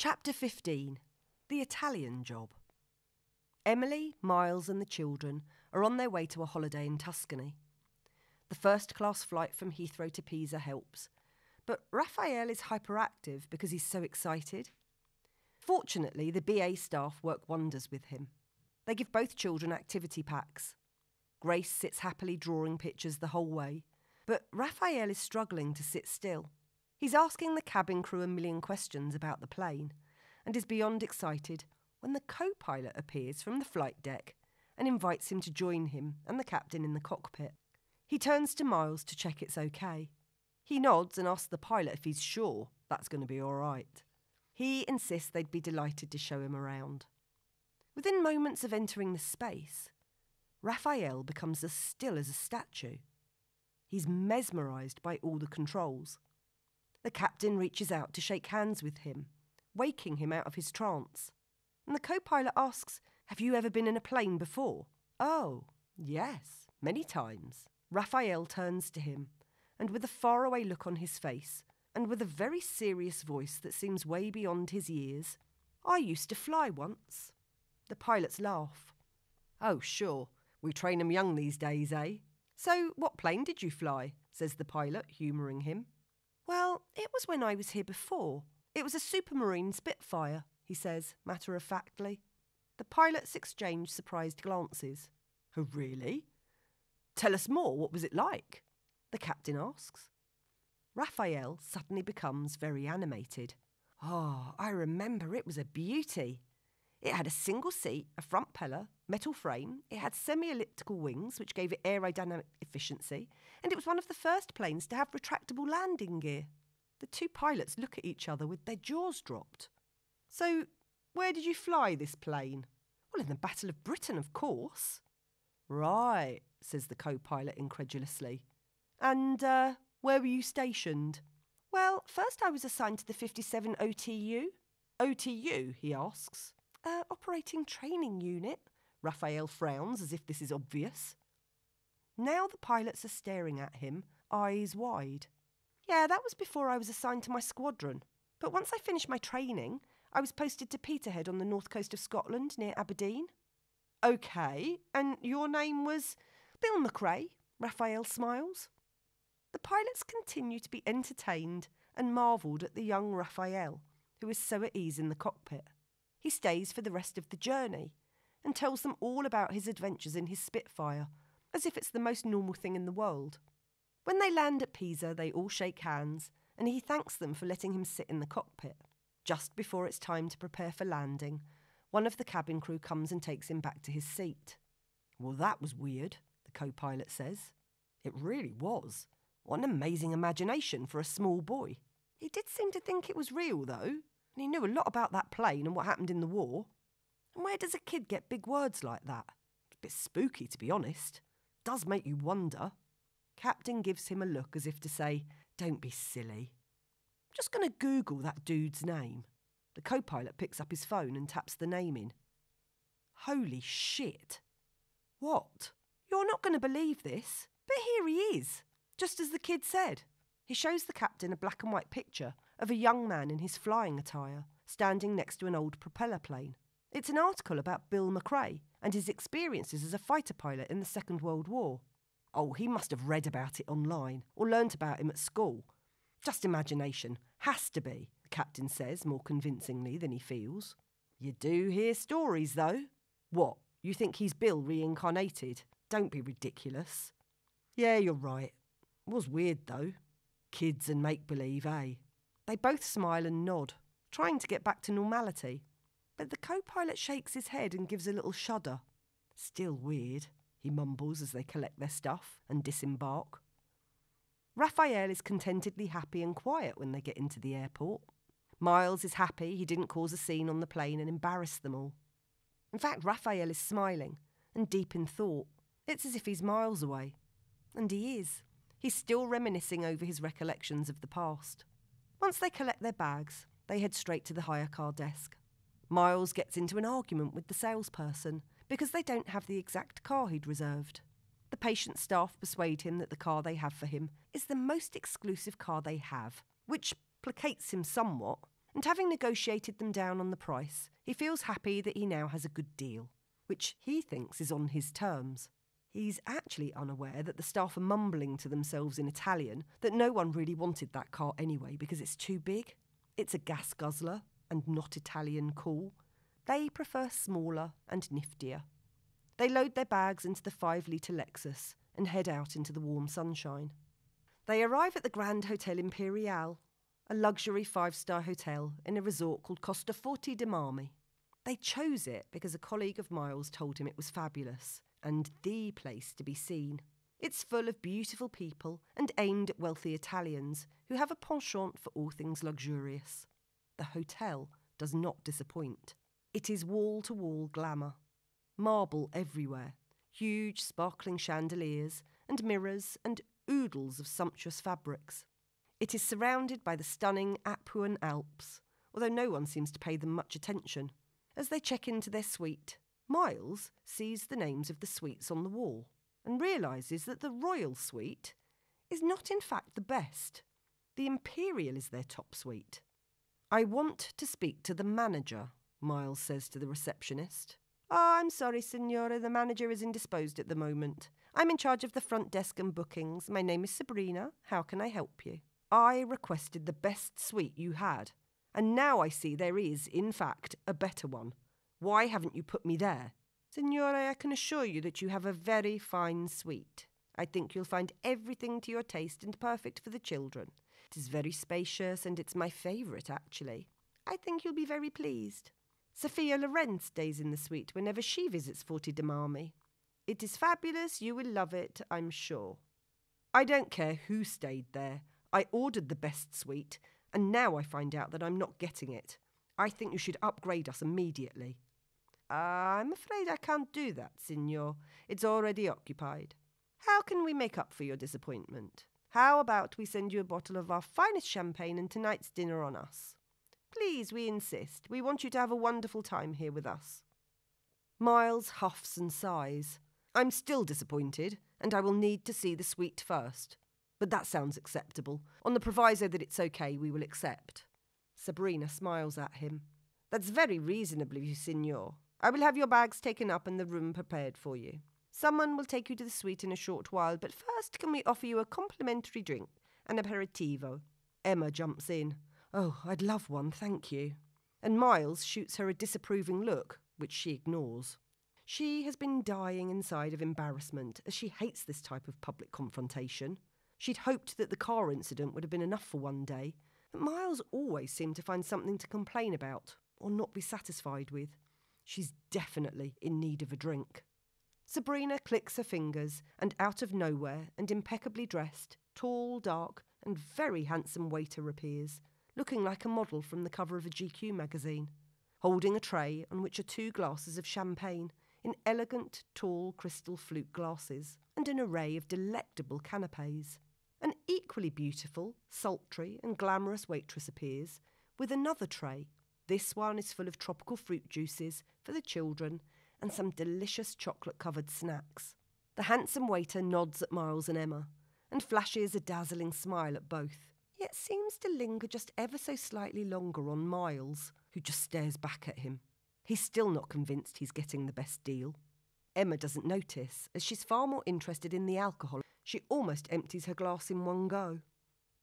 Chapter 15. The Italian Job. Emily, Miles and the children are on their way to a holiday in Tuscany. The first-class flight from Heathrow to Pisa helps, but Raphael is hyperactive because he's so excited. Fortunately, the BA staff work wonders with him. They give both children activity packs. Grace sits happily drawing pictures the whole way, but Raphael is struggling to sit still. He's asking the cabin crew a million questions about the plane and is beyond excited when the co-pilot appears from the flight deck and invites him to join him and the captain in the cockpit. He turns to Miles to check it's okay. He nods and asks the pilot if he's sure that's going to be all right. He insists they'd be delighted to show him around. Within moments of entering the space, Raphael becomes as still as a statue. He's mesmerised by all the controls. The captain reaches out to shake hands with him, waking him out of his trance. And the co-pilot asks, "Have you ever been in a plane before?" "Oh, yes, many times." Raphael turns to him, and with a faraway look on his face, and with a very serious voice that seems way beyond his years, "I used to fly once." The pilots laugh. "Oh, sure, we train 'em young these days, eh? So, what plane did you fly?" says the pilot, humouring him. "Well, it was when I was here before. It was a Supermarine Spitfire," he says, matter-of-factly. The pilots exchange surprised glances. "Oh, really? Tell us more, what was it like?" the captain asks. Raphael suddenly becomes very animated. "Oh, I remember, it was a beauty. It had a single seat, a front pillar, metal frame, it had semi-elliptical wings which gave it aerodynamic efficiency, and it was one of the first planes to have retractable landing gear." The two pilots look at each other with their jaws dropped. "So, where did you fly this plane?" "Well, in the Battle of Britain, of course." "Right," says the co-pilot incredulously. "And, where were you stationed?" "Well, first I was assigned to the 57 OTU. "OTU, he asks. Operating Training Unit." Raphael frowns as if this is obvious. Now the pilots are staring at him, eyes wide. "Yeah, that was before I was assigned to my squadron. But once I finished my training, I was posted to Peterhead on the north coast of Scotland, near Aberdeen." "OK, and your name was—" "Bill McRae," Raphael smiles. The pilots continue to be entertained and marvelled at the young Raphael, who is so at ease in the cockpit. He stays for the rest of the journey and tells them all about his adventures in his Spitfire, as if it's the most normal thing in the world. When they land at Pisa, they all shake hands, and he thanks them for letting him sit in the cockpit. Just before it's time to prepare for landing, one of the cabin crew comes and takes him back to his seat. "Well, that was weird," the co-pilot says. "It really was. What an amazing imagination for a small boy." "He did seem to think it was real, though, and he knew a lot about that plane and what happened in the war. And where does a kid get big words like that? It's a bit spooky, to be honest. Does make you wonder." Captain gives him a look as if to say, "Don't be silly." "I'm just going to Google that dude's name." The co-pilot picks up his phone and taps the name in. "Holy shit." "What?" "You're not going to believe this, but here he is, just as the kid said." He shows the captain a black and white picture of a young man in his flying attire, standing next to an old propeller plane. It's an article about Bill McRae and his experiences as a fighter pilot in the Second World War. "Oh, he must have read about it online or learnt about him at school. Just imagination. Has to be," the captain says more convincingly than he feels. "You do hear stories, though." "What, you think he's Bill reincarnated? Don't be ridiculous." "Yeah, you're right. It was weird, though. Kids and make-believe, eh?" They both smile and nod, trying to get back to normality. But the co-pilot shakes his head and gives a little shudder. "Still weird," he mumbles as they collect their stuff and disembark. Raphael is contentedly happy and quiet when they get into the airport. Miles is happy he didn't cause a scene on the plane and embarrass them all. In fact, Raphael is smiling and deep in thought. It's as if he's miles away. And he is. He's still reminiscing over his recollections of the past. Once they collect their bags, they head straight to the hire car desk. Miles gets into an argument with the salesperson because they don't have the exact car he'd reserved. The patient staff persuade him that the car they have for him is the most exclusive car they have, which placates him somewhat, and having negotiated them down on the price, he feels happy that he now has a good deal, which he thinks is on his terms. He's actually unaware that the staff are mumbling to themselves in Italian that no one really wanted that car anyway because it's too big. It's a gas guzzler and not Italian cool. They prefer smaller and niftier. They load their bags into the 5-litre Lexus and head out into the warm sunshine. They arrive at the Grand Hotel Imperiale, a luxury 5-star hotel in a resort called Costa Forti di Marmi. They chose it because a colleague of Miles told him it was fabulous and the place to be seen. It's full of beautiful people and aimed at wealthy Italians who have a penchant for all things luxurious. The hotel does not disappoint. It is wall-to-wall glamour. Marble everywhere, huge sparkling chandeliers and mirrors and oodles of sumptuous fabrics. It is surrounded by the stunning Apuan Alps, although no one seems to pay them much attention. As they check into their suite, Miles sees the names of the suites on the wall and realises that the Royal Suite is not in fact the best. The Imperial is their top suite. "I want to speak to the manager," Miles says to the receptionist. "Oh, I'm sorry, signora, the manager is indisposed at the moment. I'm in charge of the front desk and bookings. My name is Sabrina. How can I help you?" "I requested the best suite you had, and now I see there is, in fact, a better one. Why haven't you put me there?" "Signora, I can assure you that you have a very fine suite. I think you'll find everything to your taste and perfect for the children. It is very spacious and it's my favourite, actually. I think you'll be very pleased. Sophia Loren stays in the suite whenever she visits Forti di Marmi. It is fabulous, you will love it, I'm sure." "I don't care who stayed there. I ordered the best suite, and now I find out that I'm not getting it. I think you should upgrade us immediately." "I'm afraid I can't do that, signor. It's already occupied. How can we make up for your disappointment? How about we send you a bottle of our finest champagne and tonight's dinner on us? Please, we insist. We want you to have a wonderful time here with us." Miles huffs and sighs. "I'm still disappointed, and I will need to see the suite first. But that sounds acceptable. On the proviso that it's okay, we will accept." Sabrina smiles at him. "That's very reasonable of you, signor. I will have your bags taken up and the room prepared for you. Someone will take you to the suite in a short while, but first can we offer you a complimentary drink, an aperitivo?" Emma jumps in. "Oh, I'd love one, thank you." And Miles shoots her a disapproving look, which she ignores. She has been dying inside of embarrassment, as she hates this type of public confrontation. She'd hoped that the car incident would have been enough for one day, but Miles always seemed to find something to complain about, or not be satisfied with. She's definitely in need of a drink. Sabrina clicks her fingers, and out of nowhere, and impeccably dressed, tall, dark, and very handsome waiter appears, looking like a model from the cover of a GQ magazine, holding a tray on which are 2 glasses of champagne in elegant, tall crystal flute glasses, and an array of delectable canapés. An equally beautiful, sultry, and glamorous waitress appears, with another tray. This one is full of tropical fruit juices for the children and some delicious chocolate-covered snacks. The handsome waiter nods at Miles and Emma and flashes a dazzling smile at both, yet seems to linger just ever so slightly longer on Miles, who just stares back at him. He's still not convinced he's getting the best deal. Emma doesn't notice, as she's far more interested in the alcohol. She almost empties her glass in one go.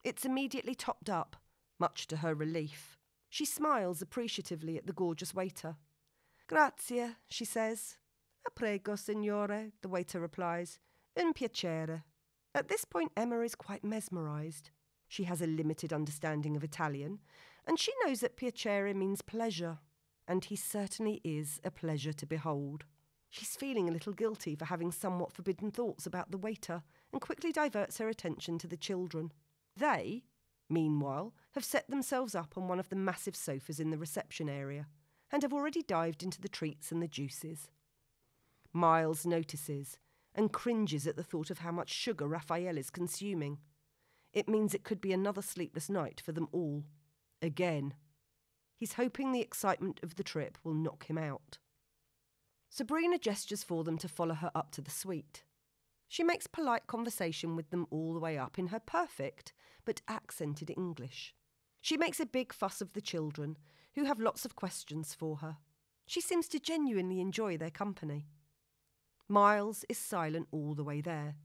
It's immediately topped up, much to her relief. She smiles appreciatively at the gorgeous waiter. "Grazie," she says. "A prego, signore," the waiter replies. "Un piacere." At this point, Emma is quite mesmerised. She has a limited understanding of Italian, and she knows that piacere means pleasure, and he certainly is a pleasure to behold. She's feeling a little guilty for having somewhat forbidden thoughts about the waiter, and quickly diverts her attention to the children. They, meanwhile, have set themselves up on one of the massive sofas in the reception area, and have already dived into the treats and the juices. Miles notices and cringes at the thought of how much sugar Raphael is consuming. It means it could be another sleepless night for them all. Again. He's hoping the excitement of the trip will knock him out. Sabrina gestures for them to follow her up to the suite. She makes polite conversation with them all the way up in her perfect but accented English. She makes a big fuss of the children, who have lots of questions for her. She seems to genuinely enjoy their company. Miles is silent all the way there,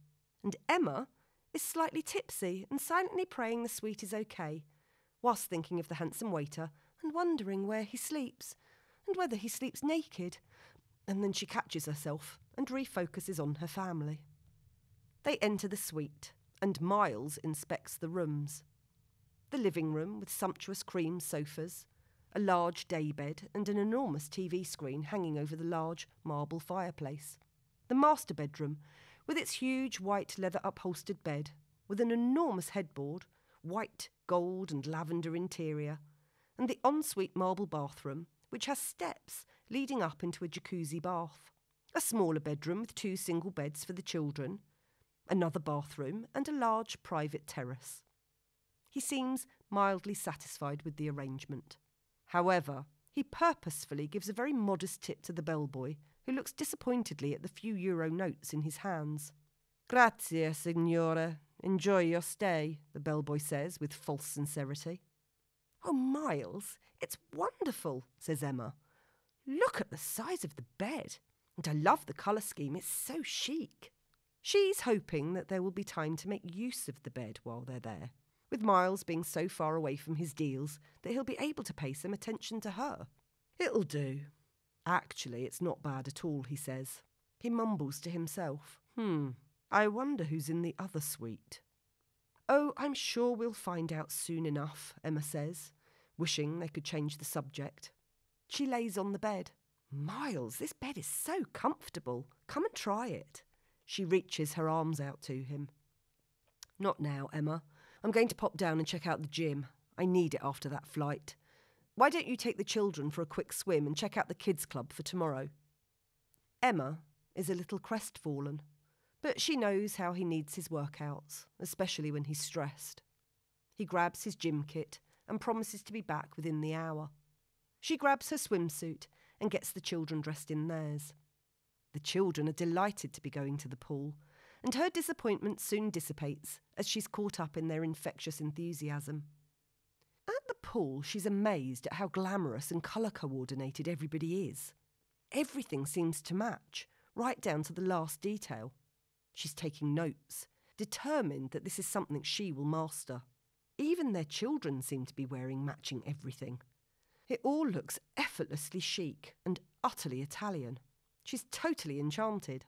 and Emma is slightly tipsy and silently praying the sweet is okay, whilst thinking of the handsome waiter and wondering where he sleeps, and whether he sleeps naked, and then she catches herself and refocuses on her family. They enter the suite, and Miles inspects the rooms. The living room with sumptuous cream sofas, a large daybed and an enormous TV screen hanging over the large marble fireplace. The master bedroom with its huge white leather upholstered bed with an enormous headboard, white, gold and lavender interior, and the ensuite marble bathroom which has steps leading up into a jacuzzi bath. A smaller bedroom with 2 single beds for the children, another bathroom and a large private terrace. He seems mildly satisfied with the arrangement. However, he purposefully gives a very modest tip to the bellboy, who looks disappointedly at the few euro notes in his hands. "Grazie, signore. Enjoy your stay," the bellboy says with false sincerity. "Oh, Miles, it's wonderful," says Emma. "Look at the size of the bed. And I love the colour scheme, it's so chic." She's hoping that there will be time to make use of the bed while they're there, with Miles being so far away from his deals that he'll be able to pay some attention to her. "It'll do. Actually, it's not bad at all," he says. He mumbles to himself. I wonder who's in the other suite." "Oh, I'm sure we'll find out soon enough," Emma says, wishing they could change the subject. She lays on the bed. "Miles, this bed is so comfortable. Come and try it." She reaches her arms out to him. "Not now, Emma. I'm going to pop down and check out the gym. I need it after that flight. Why don't you take the children for a quick swim and check out the kids' club for tomorrow?" Emma is a little crestfallen, but she knows how he needs his workouts, especially when he's stressed. He grabs his gym kit and promises to be back within the hour. She grabs her swimsuit and gets the children dressed in theirs. The children are delighted to be going to the pool, and her disappointment soon dissipates as she's caught up in their infectious enthusiasm. At the pool, she's amazed at how glamorous and colour-coordinated everybody is. Everything seems to match, right down to the last detail. She's taking notes, determined that this is something she will master. Even their children seem to be wearing matching everything. It all looks effortlessly chic and utterly Italian. She's totally enchanted.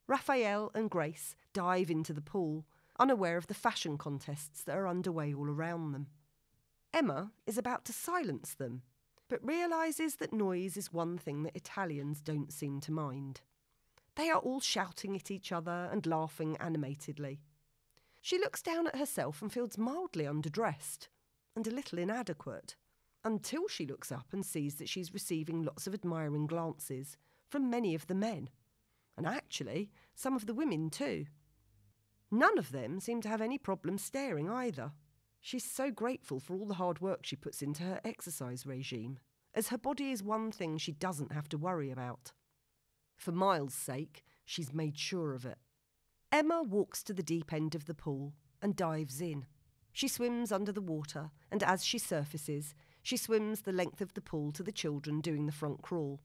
Raphael and Grace dive into the pool, unaware of the fashion contests that are underway all around them. Emma is about to silence them, but realises that noise is one thing that Italians don't seem to mind. They are all shouting at each other and laughing animatedly. She looks down at herself and feels mildly underdressed and a little inadequate, until she looks up and sees that she's receiving lots of admiring glances from many of the men, and actually some of the women too. None of them seem to have any problem staring either. She's so grateful for all the hard work she puts into her exercise regime, as her body is one thing she doesn't have to worry about. For Miles' sake, she's made sure of it. Emma walks to the deep end of the pool and dives in. She swims under the water, and as she surfaces, she swims the length of the pool to the children doing the front crawl.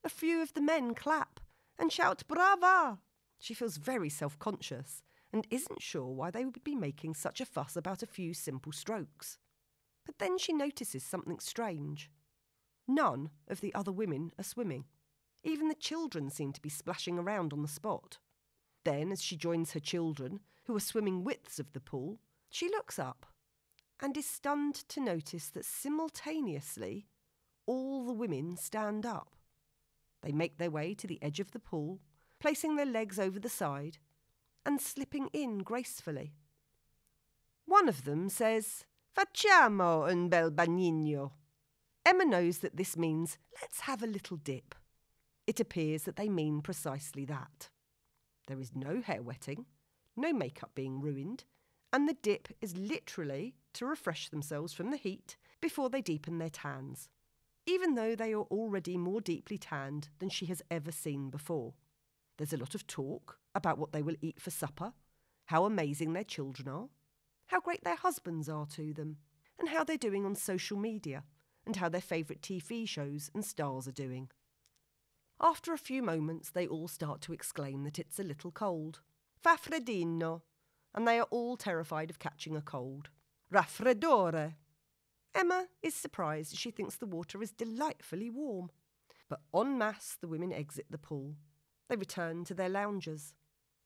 A few of the men clap and shout "Brava!" She feels very self-conscious and isn't sure why they would be making such a fuss about a few simple strokes. But then she notices something strange. None of the other women are swimming. Even the children seem to be splashing around on the spot. Then, as she joins her children, who are swimming widths of the pool, she looks up and is stunned to notice that simultaneously all the women stand up. They make their way to the edge of the pool, placing their legs over the side and slipping in gracefully. One of them says, "Facciamo un bel bagnino." Emma knows that this means, "Let's have a little dip." It appears that they mean precisely that. There is no hair wetting, no makeup being ruined, and the dip is literally to refresh themselves from the heat before they deepen their tans, even though they are already more deeply tanned than she has ever seen before. There's a lot of talk about what they will eat for supper, how amazing their children are, how great their husbands are to them, and how they're doing on social media, and how their favourite TV shows and stars are doing. After a few moments, they all start to exclaim that it's a little cold. Fa freddino, and they are all terrified of catching a cold. Raffreddore. Emma is surprised as she thinks the water is delightfully warm. But en masse the women exit the pool. They return to their loungers,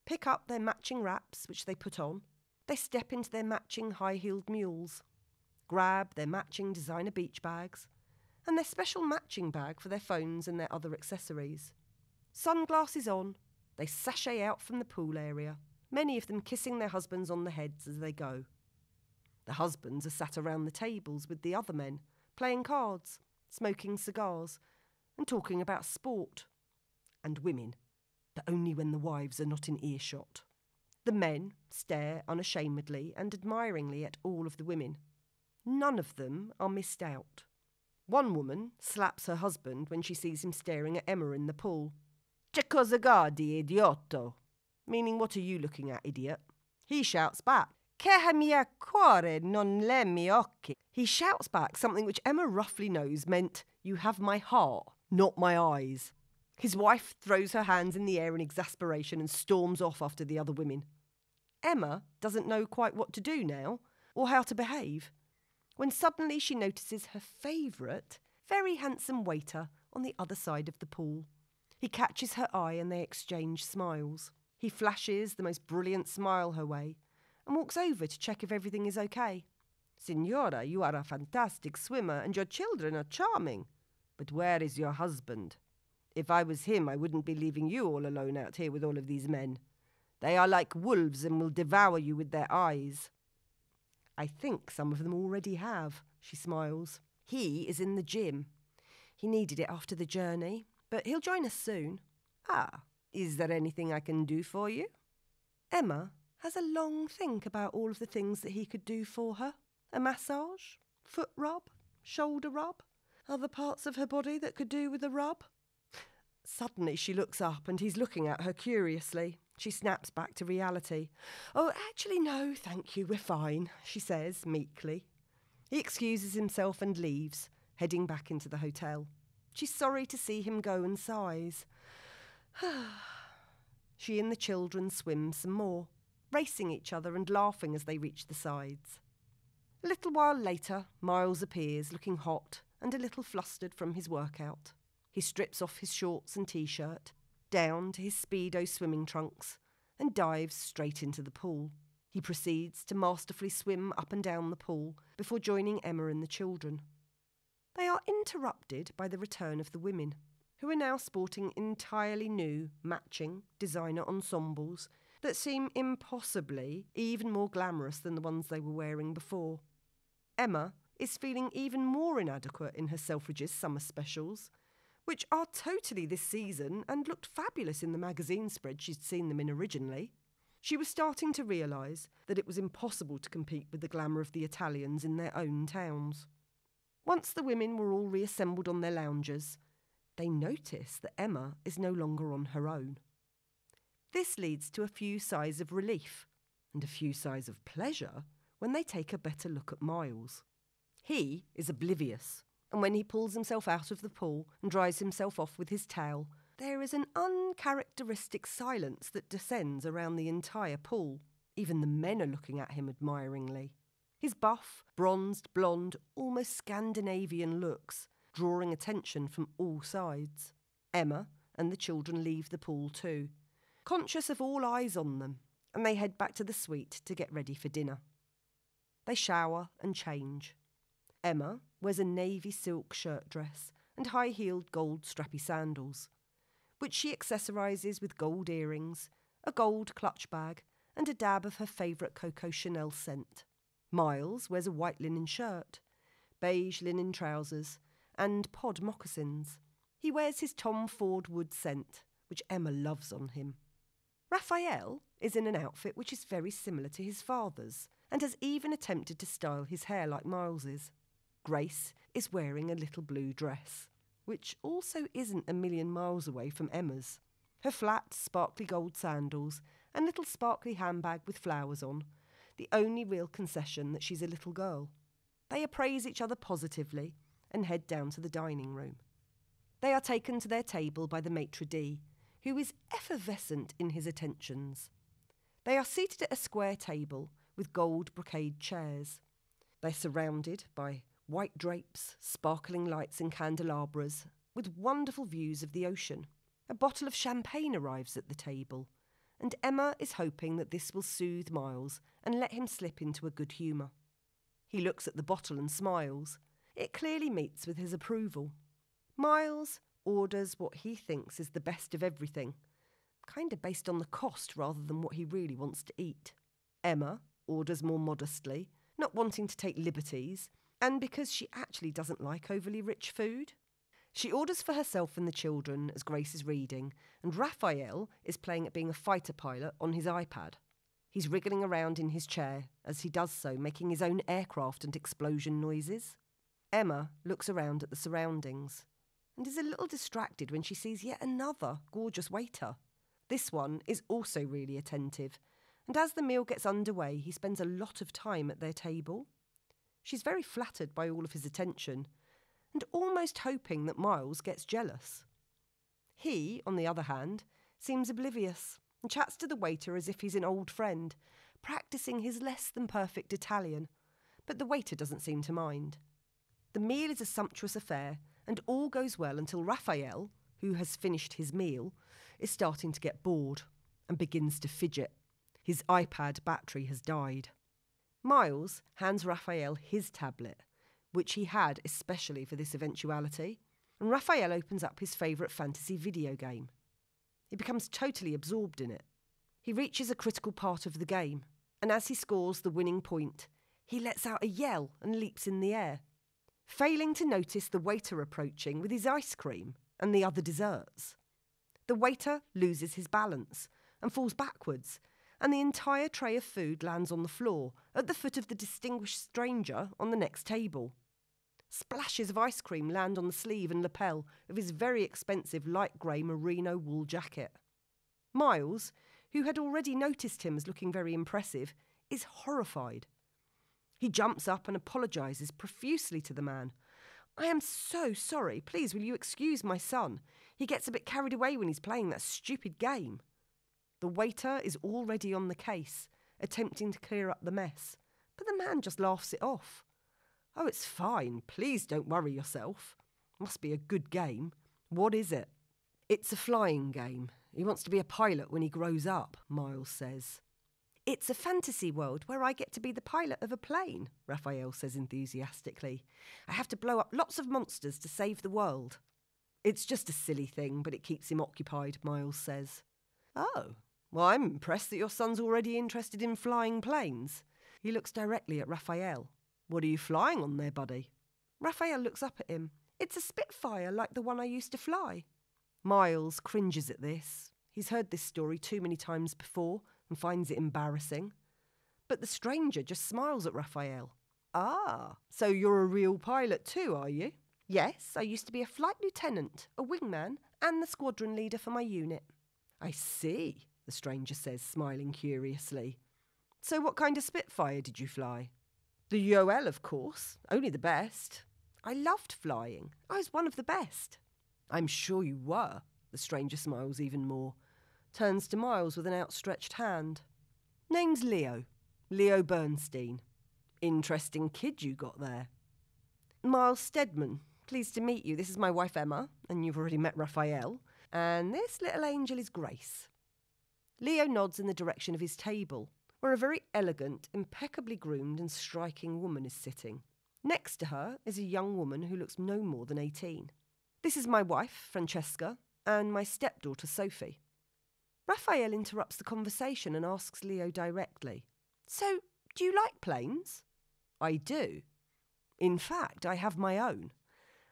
pick up their matching wraps, which they put on. They step into their matching high-heeled mules, grab their matching designer beach bags, and their special matching bag for their phones and their other accessories. Sunglasses on, they sashay out from the pool area, many of them kissing their husbands on the heads as they go. The husbands are sat around the tables with the other men, playing cards, smoking cigars, and talking about sport. And women, but only when the wives are not in earshot. The men stare unashamedly and admiringly at all of the women. None of them are missed out. One woman slaps her husband when she sees him staring at Emma in the pool. "Che cosa guardi, idiotto?" Meaning, "What are you looking at, idiot?" He shouts back, "Che mio cuore non le mie occhi." He shouts back something which Emma roughly knows meant, "You have my heart, not my eyes." His wife throws her hands in the air in exasperation and storms off after the other women. Emma doesn't know quite what to do now, or how to behave, when suddenly she notices her favourite, very handsome waiter on the other side of the pool. He catches her eye and they exchange smiles. He flashes the most brilliant smile her way and walks over to check if everything is okay. "Signora, you are a fantastic swimmer and your children are charming. But where is your husband? If I was him, I wouldn't be leaving you all alone out here with all of these men. They are like wolves and will devour you with their eyes." "I think some of them already have," she smiles. "He is in the gym. He needed it after the journey, but he'll join us soon." "Ah, is there anything I can do for you?" Emma has a long think about all of the things that he could do for her. A massage, foot rub, shoulder rub, other parts of her body that could do with a rub. Suddenly she looks up and he's looking at her curiously. She snaps back to reality. "Oh, actually no, thank you, we're fine," she says meekly. He excuses himself and leaves, heading back into the hotel. She's sorry to see him go and sighs. She and the children swim some more, racing each other and laughing as they reach the sides. A little while later, Miles appears, looking hot and a little flustered from his workout. He strips off his shorts and t-shirt, down to his Speedo swimming trunks, and dives straight into the pool. He proceeds to masterfully swim up and down the pool before joining Emma and the children. They are interrupted by the return of the women, who are now sporting entirely new, matching designer ensembles that seem impossibly even more glamorous than the ones they were wearing before. Emma is feeling even more inadequate in her Selfridges summer specials, which are totally this season and looked fabulous in the magazine spread she'd seen them in originally. She was starting to realise that it was impossible to compete with the glamour of the Italians in their own towns. Once the women were all reassembled on their loungers, they notice that Emma is no longer on her own. This leads to a few sighs of relief and a few sighs of pleasure when they take a better look at Miles. He is oblivious, and when he pulls himself out of the pool and dries himself off with his towel, there is an uncharacteristic silence that descends around the entire pool. Even the men are looking at him admiringly. His buff, bronzed, blonde, almost Scandinavian looks, drawing attention from all sides. Emma and the children leave the pool too, conscious of all eyes on them, and they head back to the suite to get ready for dinner. They shower and change. Emma wears a navy silk shirt dress and high-heeled gold strappy sandals, which she accessorises with gold earrings, a gold clutch bag, and a dab of her favourite Coco Chanel scent. Miles wears a white linen shirt, beige linen trousers, and pod moccasins. He wears his Tom Ford wood scent, which Emma loves on him. Raphael is in an outfit which is very similar to his father's, and has even attempted to style his hair like Miles's. Grace is wearing a little blue dress, which also isn't a million miles away from Emma's. Her flat, sparkly gold sandals and little sparkly handbag with flowers on, the only real concession that she's a little girl. They appraise each other positively and head down to the dining room. They are taken to their table by the maitre d', who is effervescent in his attentions. They are seated at a square table with gold brocade chairs. They're surrounded by white drapes, sparkling lights and candelabras, with wonderful views of the ocean. A bottle of champagne arrives at the table, and Emma is hoping that this will soothe Miles and let him slip into a good humour. He looks at the bottle and smiles. It clearly meets with his approval. Miles orders what he thinks is the best of everything, kind of based on the cost rather than what he really wants to eat. Emma orders more modestly, not wanting to take liberties, and because she actually doesn't like overly rich food. She orders for herself and the children as Grace is reading, and Raphael is playing at being a fighter pilot on his iPad. He's wriggling around in his chair as he does so, making his own aircraft and explosion noises. Emma looks around at the surroundings and is a little distracted when she sees yet another gorgeous waiter. This one is also really attentive, and as the meal gets underway, he spends a lot of time at their table. She's very flattered by all of his attention, and almost hoping that Miles gets jealous. He, on the other hand, seems oblivious and chats to the waiter as if he's an old friend, practising his less than perfect Italian, but the waiter doesn't seem to mind. The meal is a sumptuous affair, and all goes well until Raphael, who has finished his meal, is starting to get bored and begins to fidget. His iPad battery has died. Miles hands Raphael his tablet, which he had especially for this eventuality, and Raphael opens up his favourite fantasy video game. He becomes totally absorbed in it. He reaches a critical part of the game, and as he scores the winning point, he lets out a yell and leaps in the air, failing to notice the waiter approaching with his ice cream and the other desserts. The waiter loses his balance and falls backwards, and the entire tray of food lands on the floor at the foot of the distinguished stranger on the next table. Splashes of ice cream land on the sleeve and lapel of his very expensive light grey merino wool jacket. Miles, who had already noticed him as looking very impressive, is horrified. He jumps up and apologises profusely to the man. "I am so sorry. Please, will you excuse my son? He gets a bit carried away when he's playing that stupid game." The waiter is already on the case, attempting to clear up the mess, but the man just laughs it off. "Oh, it's fine. Please don't worry yourself. Must be a good game. What is it?" "It's a flying game. He wants to be a pilot when he grows up," Miles says. "It's a fantasy world where I get to be the pilot of a plane," Raphael says enthusiastically. "I have to blow up lots of monsters to save the world." "It's just a silly thing, but it keeps him occupied," Miles says. "Oh, well, I'm impressed that your son's already interested in flying planes." He looks directly at Raphael. "What are you flying on there, buddy?" Raphael looks up at him. "It's a Spitfire like the one I used to fly." Miles cringes at this. He's heard this story too many times before and finds it embarrassing. But the stranger just smiles at Raphael. "Ah, so you're a real pilot too, are you?" "Yes, I used to be a flight lieutenant, a wingman, and the squadron leader for my unit." "I see," the stranger says, smiling curiously. "So what kind of Spitfire did you fly?" "The UOL, of course. Only the best. I loved flying. I was one of the best." "I'm sure you were." The stranger smiles even more. Turns to Miles with an outstretched hand. "Name's Leo. Leo Bernstein. Interesting kid you got there." "Miles Stedman. Pleased to meet you. This is my wife Emma, and you've already met Raphael. And this little angel is Grace." Leo nods in the direction of his table, where a very elegant, impeccably groomed and striking woman is sitting. Next to her is a young woman who looks no more than 18. "This is my wife, Francesca, and my stepdaughter, Sophie." Raphael interrupts the conversation and asks Leo directly, "So, do you like planes?" "I do. In fact, I have my own,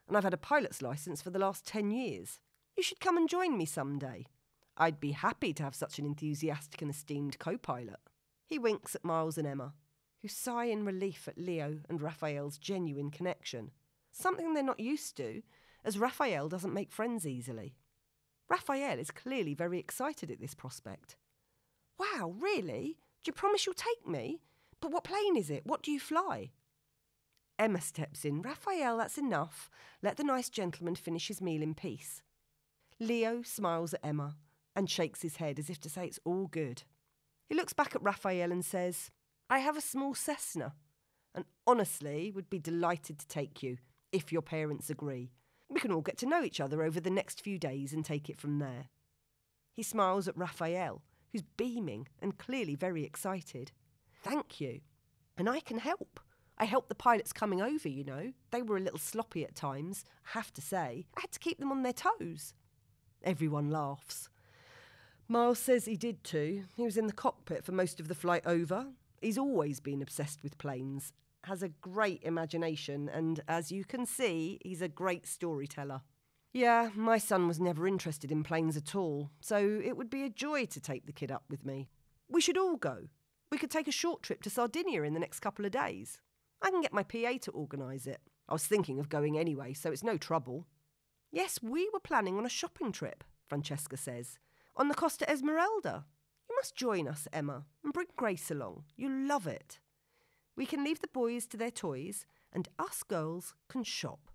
and I've had a pilot's licence for the last 10 years. You should come and join me someday. I'd be happy to have such an enthusiastic and esteemed co-pilot." He winks at Miles and Emma, who sigh in relief at Leo and Raphael's genuine connection, something they're not used to, as Raphael doesn't make friends easily. Raphael is clearly very excited at this prospect. "Wow, really? Do you promise you'll take me? But what plane is it? What do you fly?" Emma steps in. Raphael, that's enough. Let the nice gentleman finish his meal in peace. Leo smiles at Emma and shakes his head as if to say it's all good. He looks back at Raphael and says, I have a small Cessna and honestly would be delighted to take you if your parents agree. We can all get to know each other over the next few days and take it from there. He smiles at Raphael, who's beaming and clearly very excited. Thank you. And I can help. I helped the pilots coming over, you know. They were a little sloppy at times, I have to say. I had to keep them on their toes. Everyone laughs. Miles says he did too. He was in the cockpit for most of the flight over. He's always been obsessed with planes, has a great imagination, and as you can see, he's a great storyteller. Yeah, my son was never interested in planes at all, so it would be a joy to take the kid up with me. We should all go. We could take a short trip to Sardinia in the next couple of days. I can get my PA to organise it. I was thinking of going anyway, so it's no trouble. Yes, we were planning on a shopping trip, Francesca says, on the Costa Esmeralda. You must join us, Emma, and bring Grace along. You'll love it. We can leave the boys to their toys, and us girls can shop.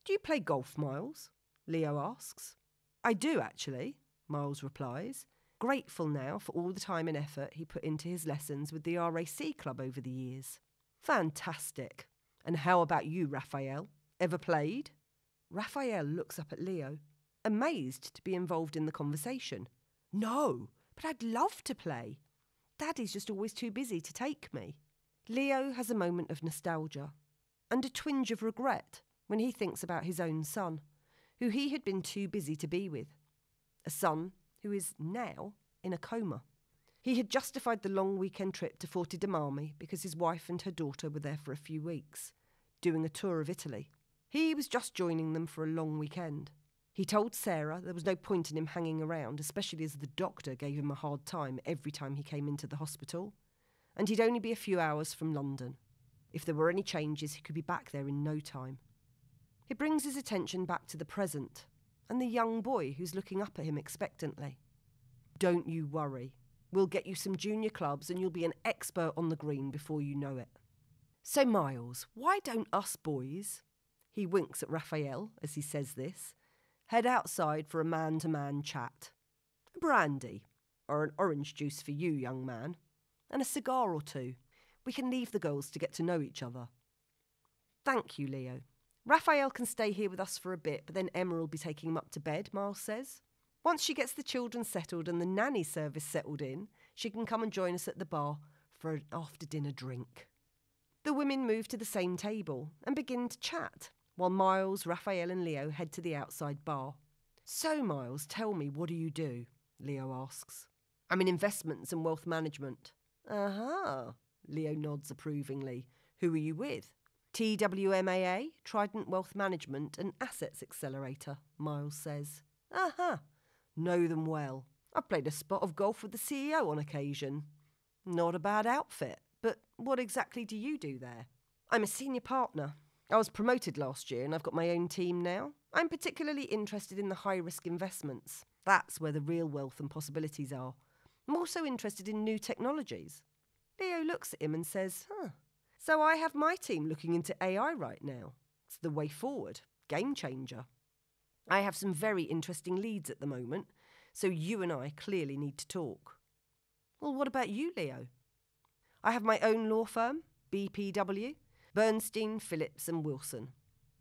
Do you play golf, Miles? Leo asks. I do, actually, Miles replies, grateful now for all the time and effort he put into his lessons with the RAC club over the years. Fantastic. And how about you, Raphael? Ever played? Raphael looks up at Leo, amazed to be involved in the conversation. No, but I'd love to play. Daddy's just always too busy to take me. Leo has a moment of nostalgia and a twinge of regret when he thinks about his own son, who he had been too busy to be with. A son who is now in a coma. He had justified the long weekend trip to Forte dei Marmi because his wife and her daughter were there for a few weeks, doing a tour of Italy. He was just joining them for a long weekend. He told Sarah there was no point in him hanging around, especially as the doctor gave him a hard time every time he came into the hospital, and he'd only be a few hours from London. If there were any changes, he could be back there in no time. It brings his attention back to the present and the young boy who's looking up at him expectantly. Don't you worry. We'll get you some junior clubs and you'll be an expert on the green before you know it. So, Miles, why don't us boys, he winks at Raphael as he says this, head outside for a man-to-man chat? A brandy, or an orange juice for you, young man, and a cigar or two. We can leave the girls to get to know each other. Thank you, Leo. Raphael can stay here with us for a bit, but then Emma will be taking him up to bed, Miles says. Once she gets the children settled and the nanny service settled in, she can come and join us at the bar for an after-dinner drink. The women move to the same table and begin to chat, while Miles, Raphael and Leo head to the outside bar. So, Miles, tell me, what do you do? Leo asks. I'm in investments and wealth management. Uh-huh, Leo nods approvingly. Who are you with? TWMAA, Trident Wealth Management and Assets Accelerator, Miles says. Uh-huh, know them well. I've played a spot of golf with the CEO on occasion. Not a bad outfit, but what exactly do you do there? I'm a senior partner. I was promoted last year and I've got my own team now. I'm particularly interested in the high-risk investments. That's where the real wealth and possibilities are. I'm also interested in new technologies. Leo looks at him and says, So I have my team looking into AI right now. It's the way forward. Game changer. I have some very interesting leads at the moment, so you and I clearly need to talk. Well, what about you, Leo? I have my own law firm, BPW, Bernstein, Phillips and Wilson.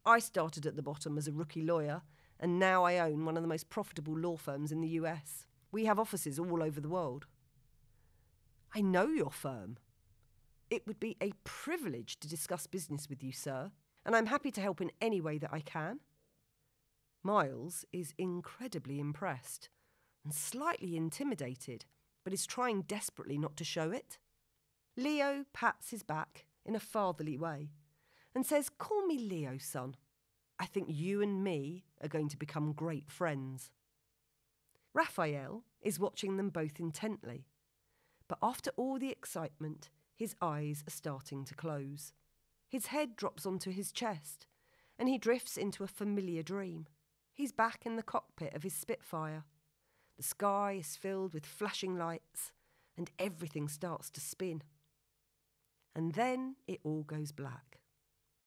I started at the bottom as a rookie lawyer, and now I own one of the most profitable law firms in the US. We have offices all over the world. I know your firm. It would be a privilege to discuss business with you, sir, and I'm happy to help in any way that I can. Miles is incredibly impressed and slightly intimidated, but is trying desperately not to show it. Leo pats his back in a fatherly way and says, Call me Leo, son. I think you and me are going to become great friends. Raphael is watching them both intently, but after all the excitement, his eyes are starting to close. His head drops onto his chest, and he drifts into a familiar dream. He's back in the cockpit of his Spitfire. The sky is filled with flashing lights, and everything starts to spin. And then it all goes black.